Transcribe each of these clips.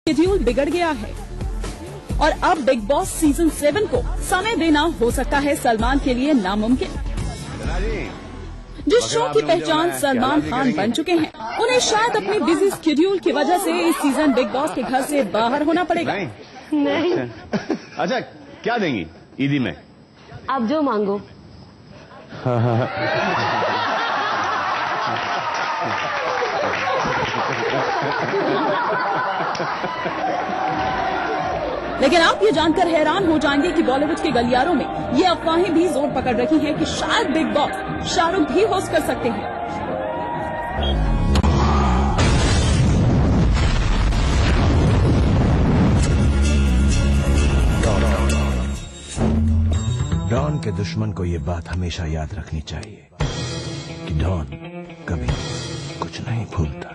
Schedule बिगड़ गया है और अब बिग बॉस सीजन 7 को समय देना हो सकता है सलमान के लिए नामुमकिन। जिस शो की पहचान सलमान खान बन चुके हैं, उन्हें शायद अपनी बिजी शेड्यूल की वजह से इस सीजन बिग बॉस के घर से बाहर होना पड़ेगा। नहीं। अच्छा, क्या देंगी ईदी में? आप जो मांगो। लेकिन आप ये जानकर हैरान हो जाएंगे कि बॉलीवुड के गलियारों में ये अफवाहें भी जोर पकड़ रही हैं कि शायद बिग बॉस शाहरुख भी होस्ट कर सकते हैं। डॉन के दुश्मन को ये बात हमेशा याद रखनी चाहिए कि डॉन कभी कुछ नहीं भूलता।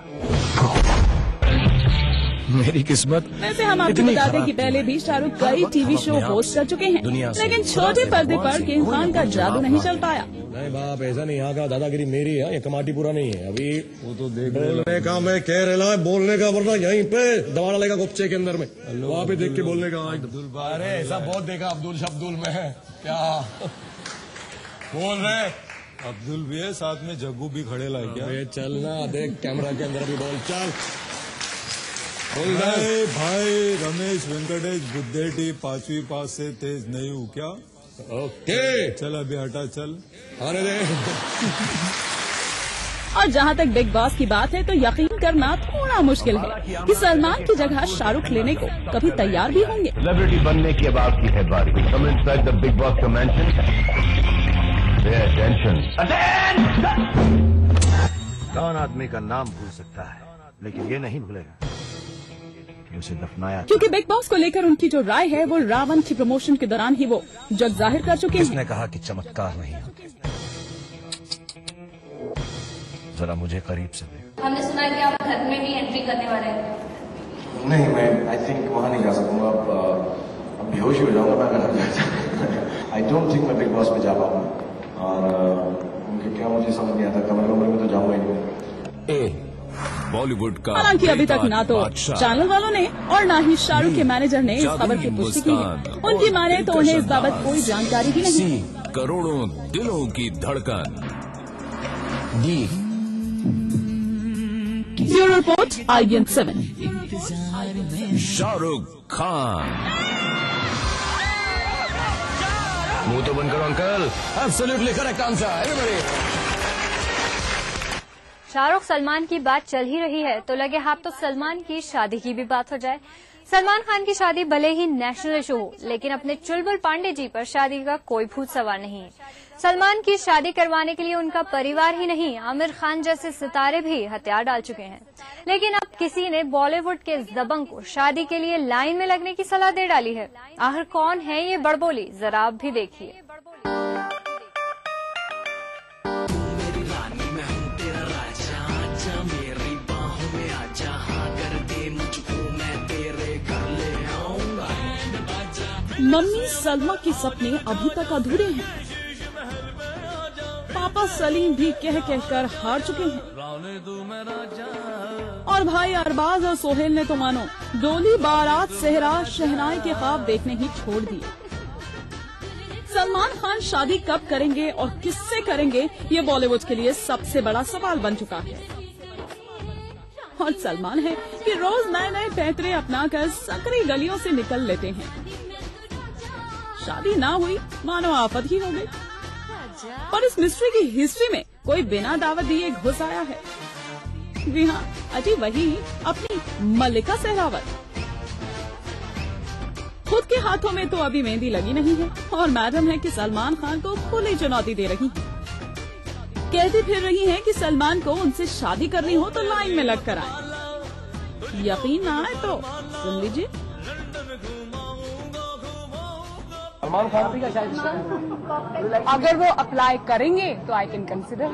मेरी किस्मत। वैसे हम आपको बता दें कि पहले भी शाहरुख कई टीवी शो होस्ट कर चुके हैं, लेकिन छोटे पर्दे पर किंग खान का जादू नहीं चल पाया। नहीं बाप, ऐसा नहीं, यहाँ का दादागिरी मेरी है, ये कमाटी पूरा नहीं है। अभी वो तो देख बोलने का मैं कह रहा है, बोलने का, वरना यहीं पे दबा डालेगा गुप्चे के अंदर में, वहाँ पे देख के बोलने का। अरे ऐसा बहुत देखा अब्दुल शब्दुल में क्या बोल रहे। अब्दुल भी है साथ में, जग्गू भी खड़े लाए क्या? चलना देख कैमरा के अंदर भी बोल। चल भाई रमेश वेंकटेश बुद्धेटी 5वीं पास से तेज नहीं हूँ क्या? ओके चल अभी हटा, चल आने दे। और जहाँ तक बिग बॉस की बात है तो यकीन करना थोड़ा मुश्किल है कि सलमान की जगह शाहरुख लेने को कभी तैयार भी होंगे। सेलिब्रिटी बनने की अब आपकी है बारी। Come inside the Big Boss mansion. Pay attention. Don आदमी का नाम भूल सकता है, लेकिन ये नहीं भूलेगा कि उसे दफनाया। क्योंकि बिग बॉस को लेकर उनकी जो राय है वो रावण की प्रमोशन के दौरान ही वो जग जाहिर कर चुके हैं। किसने कहा कि चमत्कार नहीं होते? जरा मुझे करीब से देख। हमने सुना है कि आप घर में भी एंट्री करने वाले हैं। नहीं, मैं आई थिंक वहाँ नहीं जा सकूंगा। अब बेहोश ही हो जाऊंगा मैं अगर जाऊंगा। आई डोंट थिंक मैं बिग बॉस में जा पाऊंगा। और उनके क्या मुझे समझ नहीं आता, कमरे में तो जाऊंगा ही नहीं। बॉलीवुड का हालांकि अभी तक ना तो चैनल वालों ने और ना ही शाहरुख के मैनेजर ने इस खबर की पुष्टि की है। उनकी माने तो उन्हें इस बाबत कोई जानकारी भी नहीं। करोड़ों दिलों की धड़कन। Bureau report IBN 7। Shahrukh Khan. मुंह तो बंद करो uncle. Absolutely correct answer everybody. Shahrukh Salman की बात चल ही रही है तो लगे हाथ तो सलमान की शादी की भी बात हो जाए। सलमान खान की शादी भले ही नेशनल इशू हो, लेकिन अपने चुलबुल पांडे जी पर शादी का कोई भूत सवार नहीं है। सलमान की शादी करवाने के लिए उनका परिवार ही नहीं, आमिर खान जैसे सितारे भी हथियार डाल चुके हैं। लेकिन अब किसी ने बॉलीवुड के दबंग को शादी के लिए लाइन में लगने की सलाह दे डाली है। आखिर कौन है ये बड़बोली, जरा आप भी देखिए। मम्मी सलमा के सपने अभी तक अधूरे हैं। पापा सलीम भी कह कहकर हार चुके हैं। और भाई अरबाज और सोहेल ने तो मानो डोली बारात सेहरा शहनाई के ख्वाब देखने ही छोड़ दिए। सलमान खान शादी कब करेंगे और किससे करेंगे, ये बॉलीवुड के लिए सबसे बड़ा सवाल बन चुका है। और सलमान है कि रोज नए नए पैतरे अपनाकर सकरी गलियों से निकल लेते हैं। शादी ना हुई मानो आफत ही हो गई। पर इस मिस्ट्री की हिस्ट्री में कोई बिना दावत दिए घुस आया है। जी हाँ, अजी वही अपनी मल्लिका सहरावत। खुद के हाथों में तो अभी मेहंदी लगी नहीं है और मैडम है कि सलमान खान को खुली चुनौती दे रही है। कहती फिर रही हैं कि सलमान को उनसे शादी करनी हो तो लाइन में लगकर आए। यकीन ना आए तो सुन लीजिए। सलमान खान का शायद अगर वो अप्लाई करेंगे तो आई कैन कंसिडर।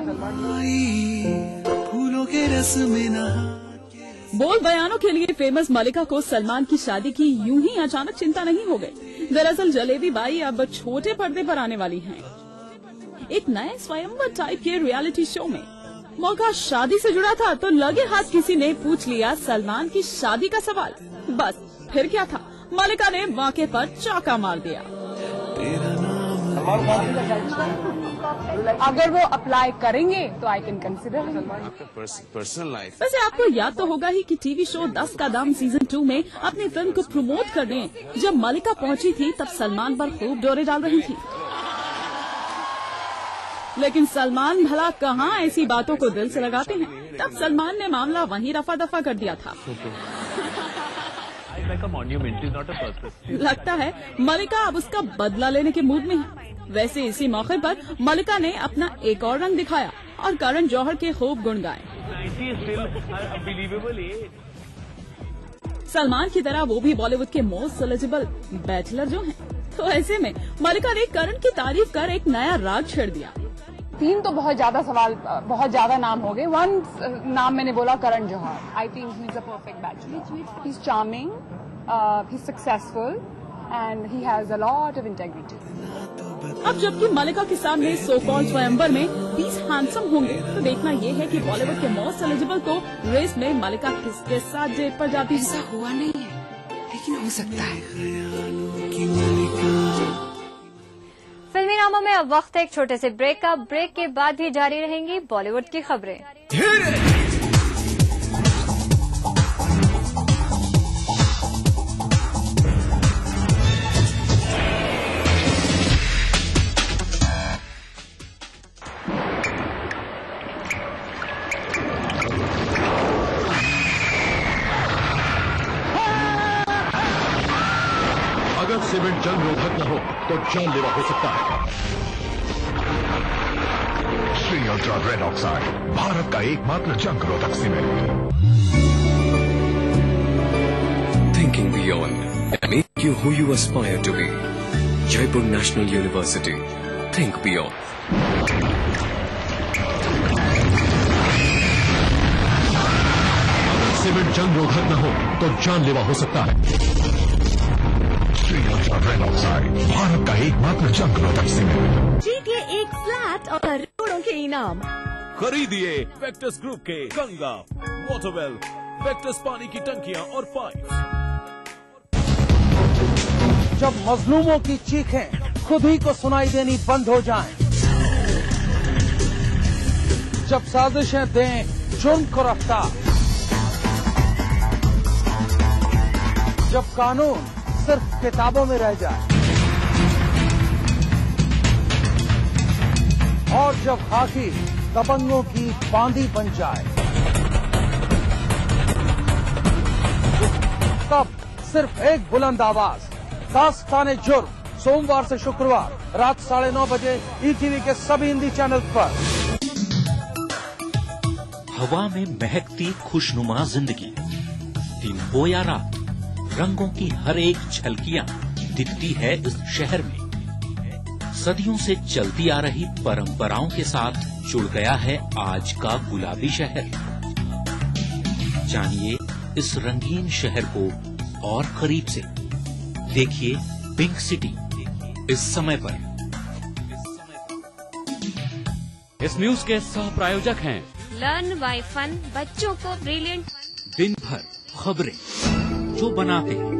बोल बयानों के लिए फेमस मल्लिका को सलमान की शादी की यूं ही अचानक चिंता नहीं हो गई। दरअसल जलेबी बाई अब छोटे पर्दे पर आने वाली हैं। एक नए स्वयंवर टाइप के रियलिटी शो में मौका शादी से जुड़ा था तो लगे हाथ किसी ने पूछ लिया सलमान की शादी का सवाल। बस फिर क्या था, मलिका ने मौके पर चाका मार दिया। अगर वो अप्लाई करेंगे तो I can consider. Personal life. वैसे आपको याद तो होगा ही कि टीवी शो 10 का दाम सीजन 2 में अपनी फिल्म को प्रमोट करने जब मलिका पहुंची थी तब सलमान पर खूब डोरे डाल रही थी। लेकिन सलमान भला कहाँ ऐसी बातों को दिल से लगाते हैं। तब सलमान ने मामला वहीं रफा दफा कर दिया था। लगता है मलिका अब उसका बदला लेने के मूड में है। वैसे इसी मौके पर मलिका ने अपना एक और रंग दिखाया और करण जौहर के खूब गुण गाए। सलमान की तरह वो भी बॉलीवुड के मोस्ट एलिजिबल बैचलर जो हैं। तो ऐसे में मलिका ने करण की तारीफ कर एक नया राग छेड़ दिया। 3 तो बहुत ज्यादा नाम हो गए। 1 नाम मैंने बोला Karan Johar. I think he is a perfect bachelor. He is charming, he is successful and he has a lot of integrity. अब जबकि मलिका के सामने सो कॉल्ड स्वयंवर में 20 हैंडसम होंगे तो देखना ये है कि बॉलीवुड के मोस्ट एलिजिबल को रेस में मलिका किसके साथ जेब पर जाती है। ऐसा हुआ नहीं है लेकिन हो सकता है। फिल्मी नामों में अब वक्त है एक छोटे से ब्रेक का। ब्रेक के बाद भी जारी रहेंगी बॉलीवुड की खबरें। अगर सीमेंट जंग रोधक न हो तो जानलेवा हो सकता है। Shri ultra red oxide, Bharat का एकमात्र जंग रोधक cement. Thinking beyond and make you who you aspire to be. Jaipur National University. Think beyond. अगर सीमेंट जंग रोधक न हो तो जानलेवा हो सकता है। Shri ultra red oxide, Bharat का एकमात्र जंग रोधक सीमेंट। जीतिए एक फ्लैट और करोड़ों के इनाम। खरीदिए वेक्टस ग्रुप के गंगा, वाटरवेल, वेक्टस पानी की टंकियां और पाइप। जब मजलूमों की चीखें खुद ही को सुनाई देनी बंद हो जाएं, जब साजिशें दें जुर्म को रफ्तार, जब कानून सिर्फ किताबों में रह जाए और जब खाकी दबंगों की बांदी बन जाए, तब सिर्फ एक बुलंद आवाज, दास्ताने जुर्म, सोमवार से शुक्रवार रात 9:30 बजे ईटीवी के सभी हिंदी चैनल पर। हवा में महकती खुशनुमा जिंदगी, दिन हो या रात, रंगों की हर एक झलकियां दिखती है इस शहर में। सदियों से चलती आ रही परंपराओं के साथ जुड़ गया है आज का गुलाबी शहर। जानिए इस रंगीन शहर को और करीब से। देखिए पिंक सिटी इस समय पर। इस न्यूज के सह प्रायोजक हैं लर्न बाय फन, बच्चों को ब्रिलियंट। दिन भर खबरें जो बनाते हैं,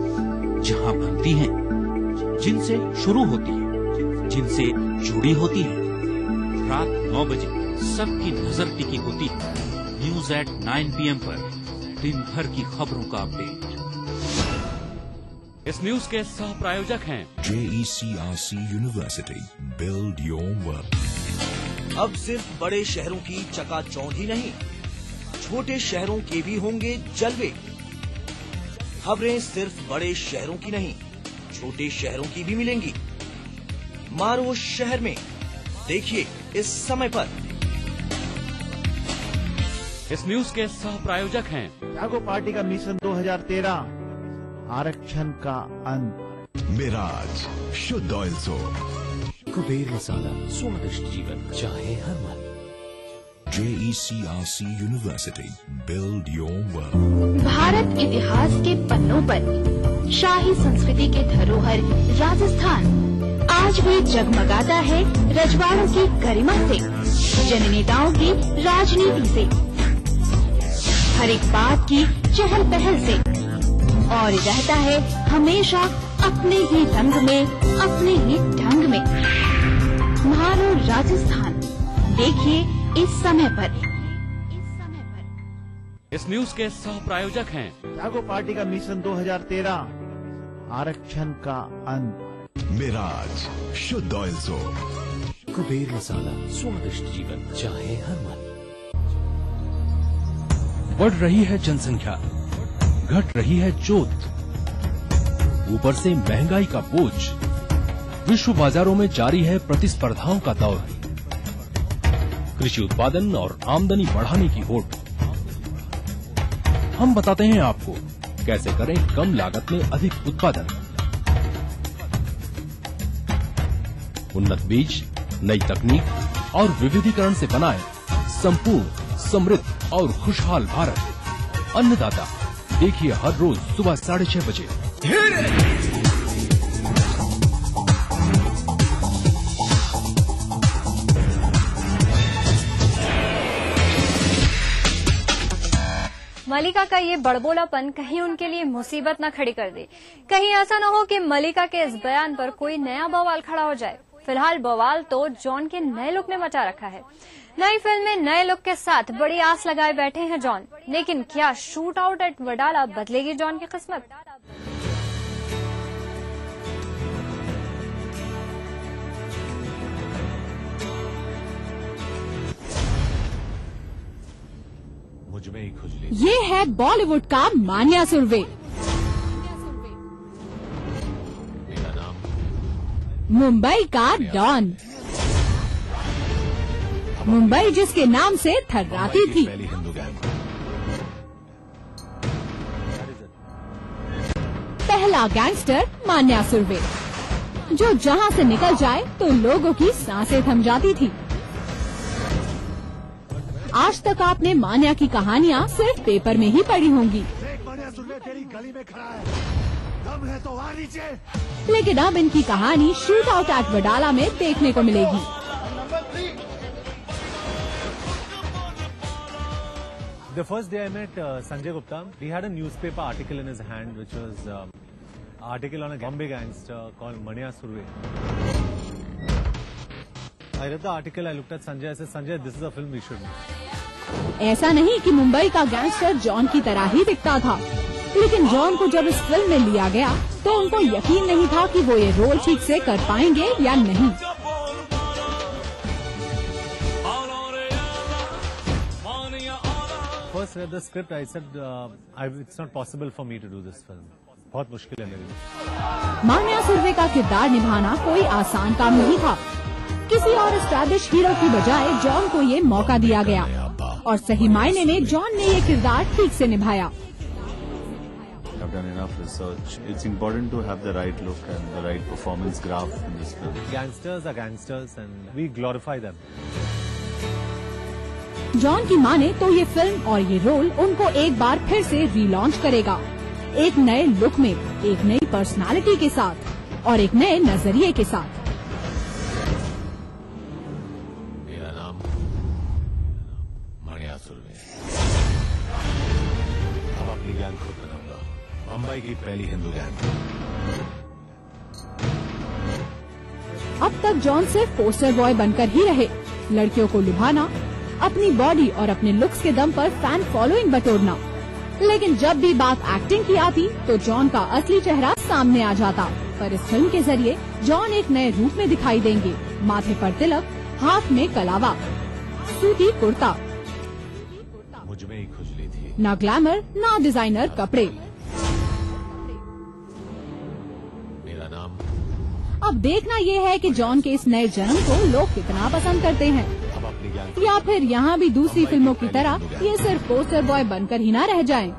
जहां बनती हैं, जिनसे शुरू होती है, जिनसे जुड़ी होती है। रात 9 बजे सबकी नजर टिकी होती है न्यूज एट 9 PM पर। दिन भर की खबरों का अपडेट। इस न्यूज के सह प्रायोजक हैं JECRC university, build your world. अब सिर्फ बड़े शहरों की चकाचौंध ही नहीं, छोटे शहरों के भी होंगे जलवे। खबरें सिर्फ बड़े शहरों की नहीं, छोटे शहरों की भी मिलेंगी। मारो शहर में, देखिए इस समय पर। इस न्यूज के सह प्रायोजक हैं जागो पार्टी का मिशन 2013, आरक्षण का अंत। मिराज शुद्ध ऑयल सोप। कुबेर मसाला, स्वादिष्ट जीवन चाहे हर मन। JECRC university, build your world. Bharat इतिहास के पन्नों पर शाही संस्कृति के धरोहर राजस्थान आज भी जगमगाता है रजवाड़ों की गरिमा से, जननेताओं की राजनीति से, हर एक बात की चहल पहल से। और रहता है हमेशा अपने ही रंग में, अपने ही ढंग में। म्हारो राजस्थान देखिए इस समय पर। इस न्यूज के सह प्रायोजक हैं जागो पार्टी का मिशन 2013, आरक्षण का अंत। मिराज शुद्ध ऑयल सोप, कुबेर मसाला, स्वादिष्ट जीवन चाहे हर मन। बढ़ रही है जनसंख्या, घट रही है जोत, ऊपर से महंगाई का बोझ, विश्व बाजारों में जारी है प्रतिस्पर्धाओं का दौर, कृषि उत्पादन और आमदनी बढ़ाने की होड़। हम बताते हैं आपको कैसे करें कम लागत में अधिक उत्पादन। उन्नत बीज, नई तकनीक और विविधीकरण से बनाए संपूर्ण, समृद्ध और खुशहाल भारत। अन्नदाता देखिए हर रोज सुबह 6:30 बजे। मलिका का ये बड़बोलापन कहीं उनके लिए मुसीबत न खड़ी कर दे। कहीं ऐसा न हो कि मलिका के इस बयान पर कोई नया बवाल खड़ा हो जाए। फिलहाल बवाल तो जॉन के नए लुक ने मचा रखा है। नई फिल्म में नए लुक के साथ बड़ी आस लगाए बैठे हैं जॉन, लेकिन क्या शूट आउट एट वडाला बदलेगी जॉन की किस्मत? मुझमें ही खुजली। ये है बॉलीवुड का मान्या सुरवे। मेरा नाम मुंबई का डॉन। मुंबई जिसके नाम से थर्राती थी। पहली हिंदू गैंग। पहला गैंगस्टर मान्या सुरवे, जो जहां से निकल जाए तो लोगों की सांसें थम जाती थी। आज तक आपने मान्या की कहानियां सिर्फ पेपर में ही पढ़ी होंगी, तेरी गली में खड़ा है, दम है तो आ नीचे। लेकिन अब इनकी कहानी शूट आउट एट वडाला में देखने को मिलेगी। The first day I met Sanjay Gupta, he had a newspaper article in his hand, which was article on a Bombay gangster called Manya Surve. I read the article, I looked at Sanjay, I said, Sanjay, this is a film we should make. ऐसा नहीं कि मुंबई का gangster John की तरह ही दिखता था, लेकिन John को जब इस फिल्म में लिया गया तो उनको यकीन नहीं था कि वो ये रोल ठीक से कर पाएंगे या नहीं। First read the script, I said, it's not possible for me to do this film. बहुत मुश्किल है मेरे लिए। मान्या सुरवे का किरदार निभाना कोई आसान काम नहीं था। किसी और एस्टैब्लिश हीरो की बजाय जॉन को ये मौका दिया गया और सही मायने में जॉन ने ये किरदार ठीक से निभाया। I've done enough research. It's important to have the right look and the right performance graph in this film. Gangsters are gangsters and we glorify them. John की माने तो ये फिल्म और ये रोल उनको एक बार फिर से रीलॉन्च करेगा, एक नए लुक में, एक नई पर्सनालिटी के साथ और एक नए नजरिए के साथ। मेरा नाम मान्या सुरवे। अब अपनी गैंग खुद बनाऊंगा, मुंबई की पहली हिंदू गैंग। अब तक जॉन सिर्फ पोस्टर बॉय बनकर ही रहे, लड़कियों को लुभाना, अपनी बॉडी और अपने लुक्स के दम पर फैन फॉलोइंग बटोरना। लेकिन जब भी बात एक्टिंग की आती तो जॉन का असली चेहरा सामने आ जाता। पर इस फिल्म के जरिए जॉन एक नए रूप में दिखाई देंगे। माथे पर तिलक, हाथ में कलावा, सूती कुर्ता, मुझमें ही खुजली थी। ना ग्लैमर ना डिजाइनर कपड़े। मेरा नाम। अब देखना ये है कि जॉन के इस नए जन्म को लोग कितना पसंद करते हैं, या फिर यहाँ भी दूसरी फिल्मों की तरह ये सिर्फ पोस्टर बॉय बनकर ही ना रह जाएं।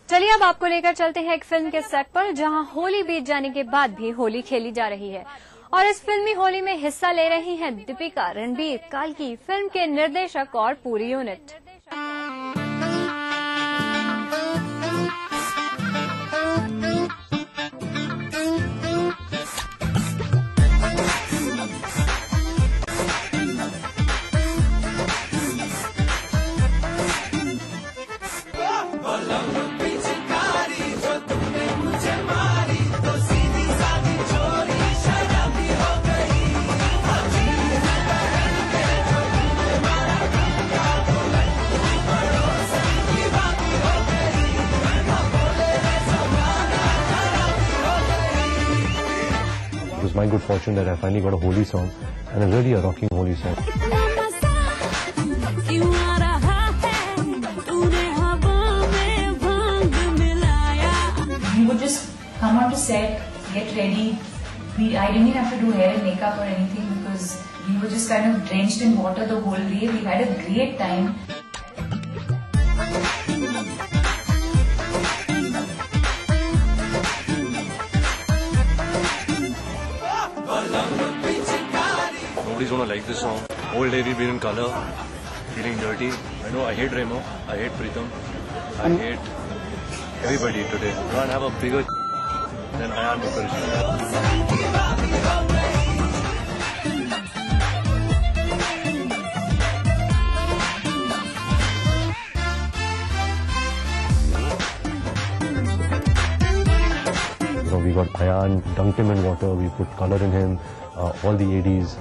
चलिए अब आपको लेकर चलते हैं एक फिल्म के सेट पर, जहां होली बीत जाने के बाद भी होली खेली जा रही है। और इस फिल्मी होली में हिस्सा ले रही हैं दीपिका, रणबीर, काल्की, फिल्म के निर्देशक और पूरी unit. damn good fortune that I finally got a holy song, and a really a rocking holy song. We would just come on to set, get ready. I didn't even have to do hair and makeup or anything because we were just kind of drenched in water the whole day. We had a great time. Nobody's gonna like this song. Whole day we've been in color, feeling dirty. I know I hate Remo, I hate Pritam, I hate everybody today. I can't have a bigger than Ayan Mukherjee. We got Ayan, dunked him in water, we put color in him, all the ADs.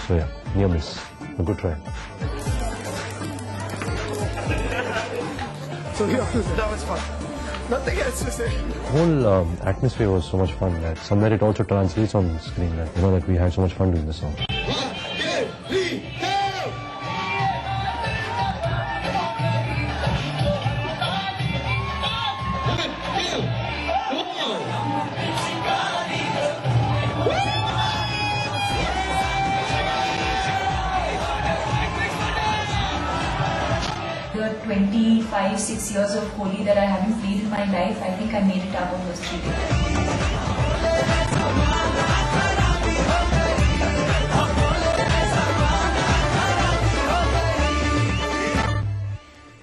So yeah, near miss. A good try. So yeah, that was fun. Nothing else to say. Whole atmosphere was so much fun that somewhere it also translates on screen. That that we had so much fun doing the song. The 25-6 years of Holi that I haven't played in my life, I think I made it up on those 3 days.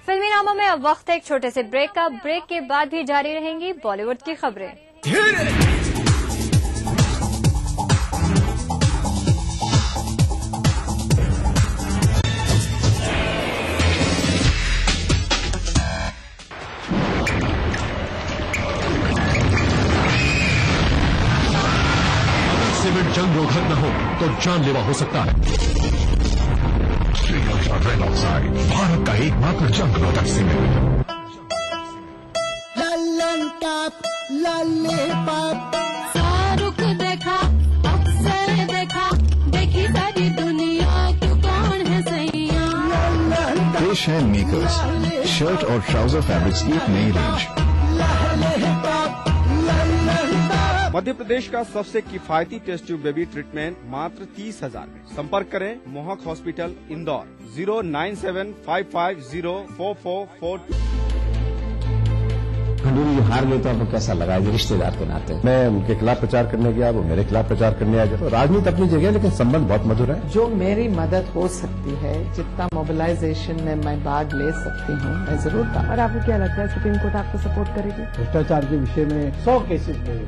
फिल्मी नामों में अब वक्त है एक छोटे से break का। ब्रेक के बाद भी जारी रहेंगी बॉलीवुड की खबरें। जंग रोधक न हो तो जानलेवा हो सकता है। श्रीलंका रेड ऑक्साइड, भारत का एकमात्र जंग रोधक सीमेंट। शाहरुख देखा, अक्सर देखा, देखी सारी दुनिया, तू कौन है सैया? पेश है मेकर्स शर्ट और ट्राउजर फैब्रिक्स की एक नई रेंज। मध्य प्रदेश का सबसे किफायती टेस्ट ट्यूब बेबी ट्रीटमेंट मात्र 30,000 में। संपर्क करें मोहक हॉस्पिटल इंदौर 09755044442। खंडूरी हार गए तो आपको कैसा लगा? रिश्तेदार के नाते मैं उनके खिलाफ प्रचार करने गया, वो मेरे खिलाफ प्रचार करने आ गए। तो राजनीति अपनी जगह, लेकिन संबंध बहुत मधुर है। जो मेरी मदद हो सकती है, जितना मोबिलाइजेशन में मैं भाग ले सकती हूँ, मैं जरूर करूँ। और आपको क्या लगता है सुप्रीम कोर्ट आपको सपोर्ट करेगी? भ्रष्टाचार के विषय में 100 केसेस में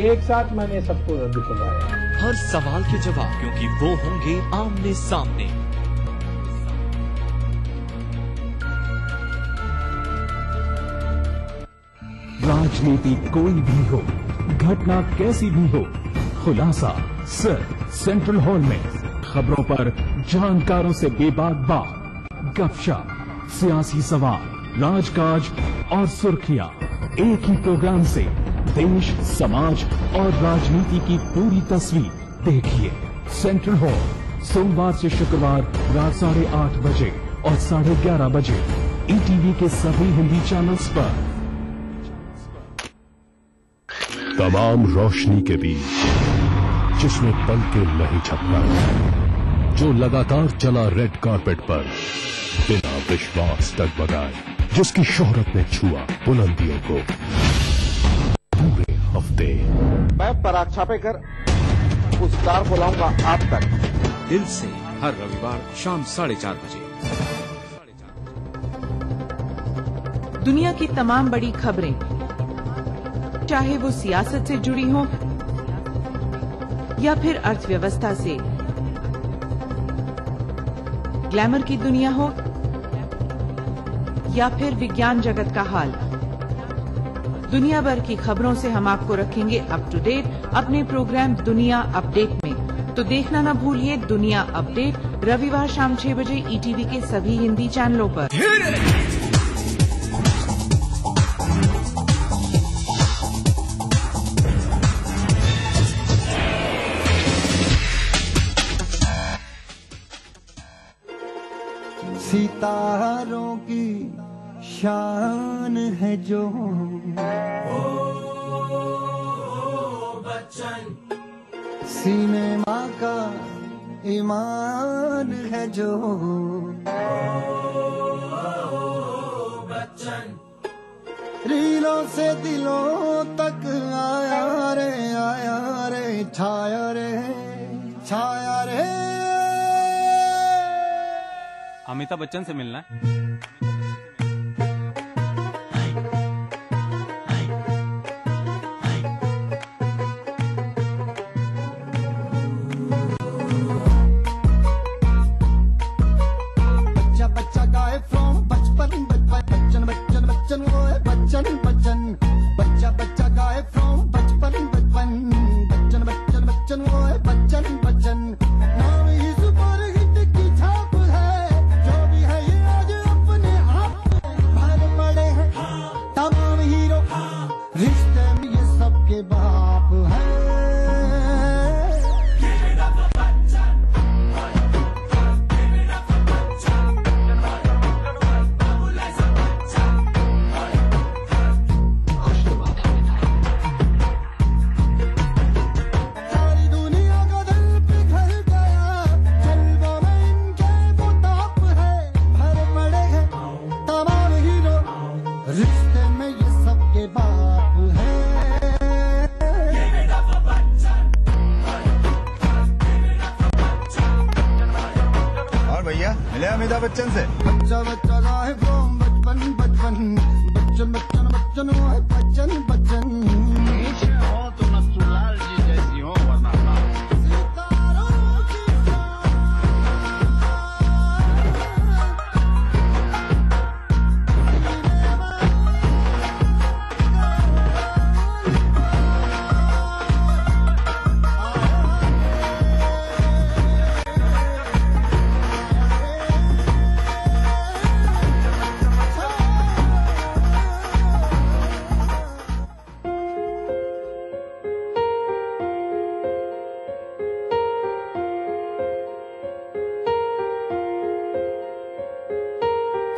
एक साथ मैंने सबको रद्द करवाया। हर सवाल के जवाब, क्योंकि वो होंगे आमने सामने। राजनीति कोई भी हो, घटना कैसी भी हो, खुलासा सिर्फ सेंट्रल हॉल में। खबरों पर जानकारों से बेबाक बात, गपशप, सियासी सवाल, राजकाज और सुर्खियां एक ही प्रोग्राम से देश, समाज और राजनीति की पूरी तस्वीर देखिए। सेंट्रल हॉल सोमवार से शुक्रवार रात 8:30 बजे और 11:30 बजे ETV के सभी हिंदी चैनल्स पर। तमाम रोशनी के बीच जिसने पल के नहीं झपका, जो लगातार चला रेड कारपेट पर बिना विश्वास डगमगाए, जिसकी शोहरत ने छुआ बुलंदियों को पूरे हफ्ते। मैं पराग छापेकर उस स्टार को लाऊंगा आप तक। दिल से हर रविवार शाम 4:30 बजे। दुनिया की तमाम बड़ी खबरें, चाहे वो सियासत से जुड़ी हो या फिर अर्थव्यवस्था से, ग्लैमर की दुनिया हो या फिर विज्ञान जगत का हाल, दुनिया भर की खबरों से हम आपको रखेंगे अप टू डेट अपने प्रोग्राम दुनिया अपडेट में। तो देखना न भूलिए दुनिया अपडेट रविवार शाम 6 बजे ईटीवी के सभी हिंदी चैनलों पर। सितारों की शान है जो बच्चन, सिनेमा का ईमान है जो बच्चन, रीलों से दिलों तक आया रे छाया रे छाया रे। अमिताभ बच्चन से मिलना है। बच्चा बच्चा गाए फ्रॉम बचपन बचपन बच्चन बच्चन बच्चन वो है बच्चन बच्चन, बच्चा बच्चा गाए फ्रॉम बचपन बचपन बच्चन बच्चन बच्चन वो है बच्चन बच्चन। नाम ही सुपर हिट की छाप है, जो भी है ये आज अपने आप भर पड़े हैं तमाम हीरो, रिश्ते में ये सबके बाप है। रिश्ते में ये सबके बाप है। और भैया मिले अमिताभ बच्चन से? बच्चा बच्चा गाए फ्रॉम बचपन बचपन बच्चन बच्चन बच्चन वो है बच्चन बच्चन। नीचे हो तो नथुलाल जी जैसी हो वरना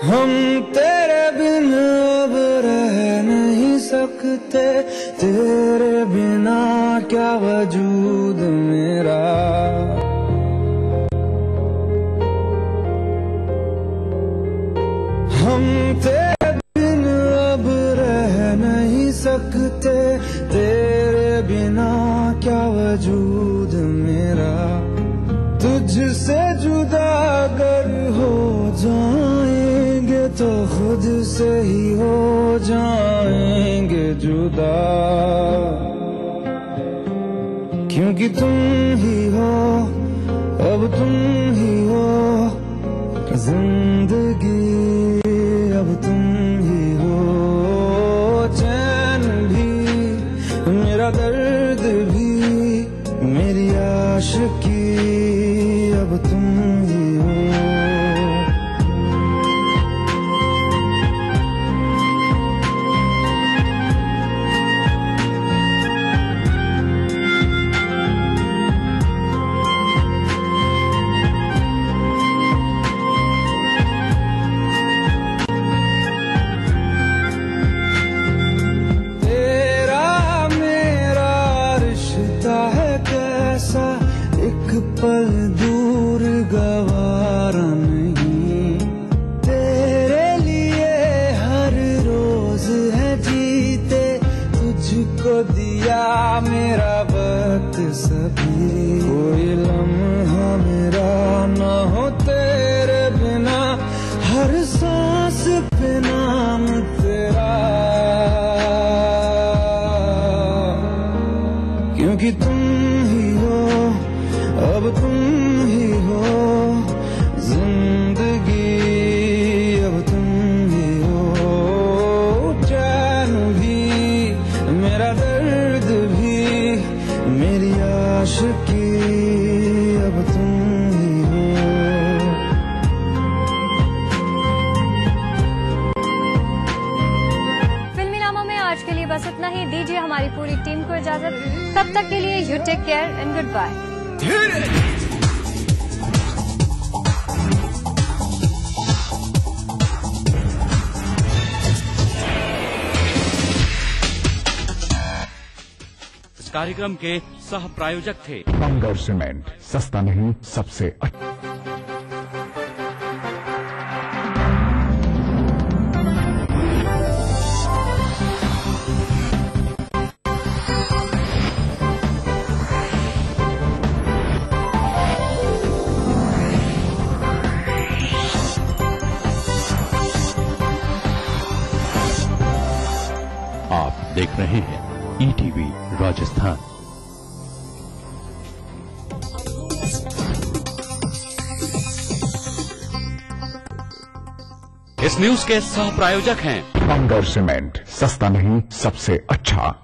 हम तेरे बिन अब रह नहीं सकते, तेरे बिना क्या वजूद मेरा। हम तेरे बिन अब रह नहीं सकते, तेरे बिना क्या वजूद मेरा। तुझसे जुदा अगर हो जाएंगे तो खुद से ही हो जाएंगे जुदा, क्योंकि तुम ही हो अब तुम ही हो जिंदगी, अब तुम ही हो चैन भी मेरा दर्द भी मेरी आशिकी, अब तुम ही हो। पल दूर गवारा नहीं, तेरे लिए हर रोज है जीते, तुझको दिया मेरा वक्त सभी, कोई लम्हा मेरा न हो तेरे बिना, हर सांस पे नाम तेरा, क्योंकि तुम ही हो अब तुम ही हो जिंदगी, अब तुम ही हो चैन भी तब तक के लिए you take care and goodbye. इस कार्यक्रम के सह प्रायोजक थे बंगर सीमेंट, सस्ता नहीं सबसे अच्छा। आप देख रहे हैं ईटीवी राजस्थान। इस न्यूज के सह प्रायोजक हैं बंगर सीमेंट, सस्ता नहीं सबसे अच्छा।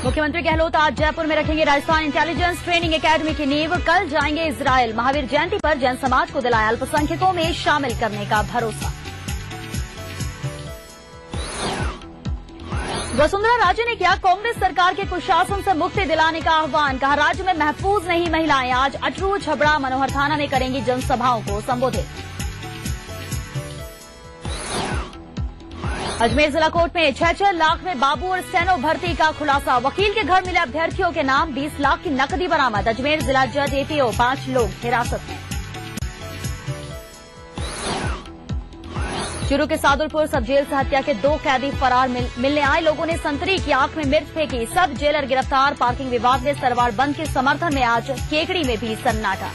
मुख्यमंत्री गहलोत आज जयपुर में रखेंगे राजस्थान इंटेलिजेंस ट्रेनिंग एकेडमी की नींव। कल जाएंगे इजरायल। महावीर जयंती पर जैन समाज को दिलाया अल्पसंख्यकों में शामिल करने का भरोसा। वसुंधरा राजे ने किया कांग्रेस सरकार के कुशासन से मुक्ति दिलाने का आह्वान। कहा राज्य में महफूज नहीं महिलाएं। आज अटरू, छबड़ा, मनोहर थाना में करेंगी जनसभाओं को संबोधित। अजमेर जिला कोर्ट में 6-6 लाख में बाबू और स्टेनो भर्ती का खुलासा। वकील के घर मिले अभ्यर्थियों के नाम, 20 लाख की नकदी बरामद। अजमेर जिला जज एपीओ 5 लोग हिरासत में। चूरू के सादुलपुर सब जेल से हत्या के 2 कैदी फरार। मिलने आए लोगों ने संतरी की आंख में मिर्च फेंकी। सब जेलर गिरफ्तार। पार्किंग विभाग ने सरवार बंद के समर्थन में आज केकड़ी में भी सन्नाटा।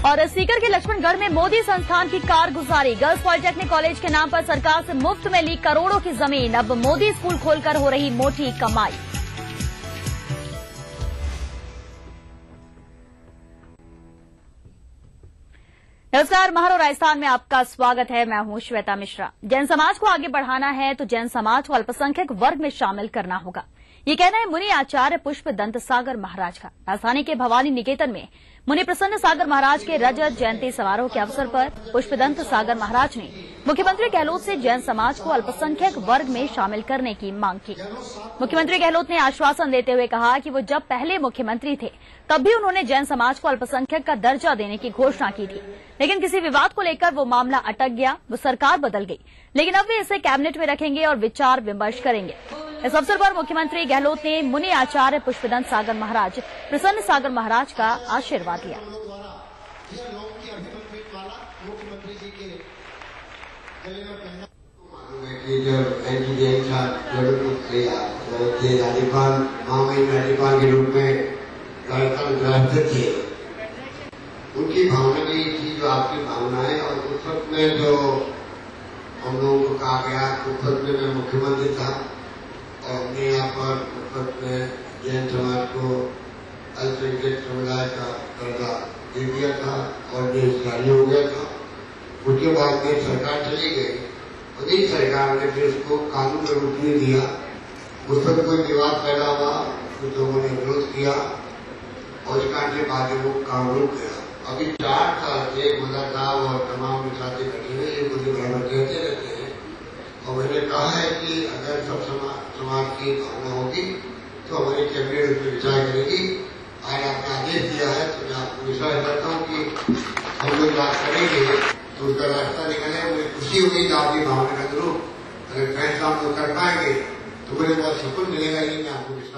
और सीकर के लक्ष्मणगढ़ में मोदी संस्थान की कारगुजारी। गर्ल्स पॉलिटेक्निक कॉलेज के नाम पर सरकार से मुफ्त में ली करोड़ों की जमीन। अब मोदी स्कूल खोलकर हो रही मोटी कमाई। नमस्कार, महारो राजस्थान में आपका स्वागत है। मैं हूं श्वेता मिश्रा। जैन समाज को आगे बढ़ाना है तो जैन समाज को अल्पसंख्यक वर्ग में शामिल करना होगा, ये कहना है मुनि आचार्य पुष्प दंत सागर महाराज का। राजधानी के भवानी निकेतन में मुनि प्रसन्न सागर महाराज के रजत जयंती समारोह के अवसर पर पुष्पदंत सागर महाराज ने मुख्यमंत्री गहलोत से जैन समाज को अल्पसंख्यक वर्ग में शामिल करने की मांग की। मुख्यमंत्री गहलोत ने आश्वासन देते हुए कहा कि वो जब पहले मुख्यमंत्री थे तब भी उन्होंने जैन समाज को अल्पसंख्यक का दर्जा देने की घोषणा की थी, लेकिन किसी विवाद को लेकर वो मामला अटक गया। वो सरकार बदल गई, लेकिन अब वे इसे कैबिनेट में रखेंगे और विचार विमर्श करेंगे। इस अवसर पर मुख्यमंत्री गहलोत ने मुनि आचार्य पुष्पदंत सागर महाराज, प्रसन्न सागर महाराज का आशीर्वाद लिया। राज्यपाल के रूप में राजस्थान थे, उनकी भावना भी थी जो आपकी भावना है। और उस वक्त में जो हम लोगों को कहा गया, उस वक्त में मैं मुख्यमंत्री था और हमने यहाँ पर उस वक्त में जैन समाज को अल्पसंख्यक समुदाय का दर्जा दे दिया था और देश जारी हो गया था। उसके बाद में सरकार चली गई, उन्हीं सरकार ने फिर उसको कानून में रूप नहीं दिया। उस वक्त कोई विवाद पैदा हुआ, कुछ लोगों ने विरोध किया और इस कारण से बाद में वो काम रुक गया। अभी 4 साल से मदर साहब और तमाम साथी बैठे हुए ये मुझे बराबर कहते रहते हैं और मैंने कहा है कि अगर सब समाज की भावना होगी तो हमारी कैबिनेट उस पर विचार करेगी। आज आपने आदेश दिया है तो मैं आपको विश्वास करता हूँ कि हम लोग बात करेंगे तो उसका रास्ता निकले। मुझे खुशी होगी कि आपकी भावना का जरूर अगर फैसला हम लोग कर पाएंगे तो मुझे बहुत सुकून मिलेगा। ये मैं आपको विश्वास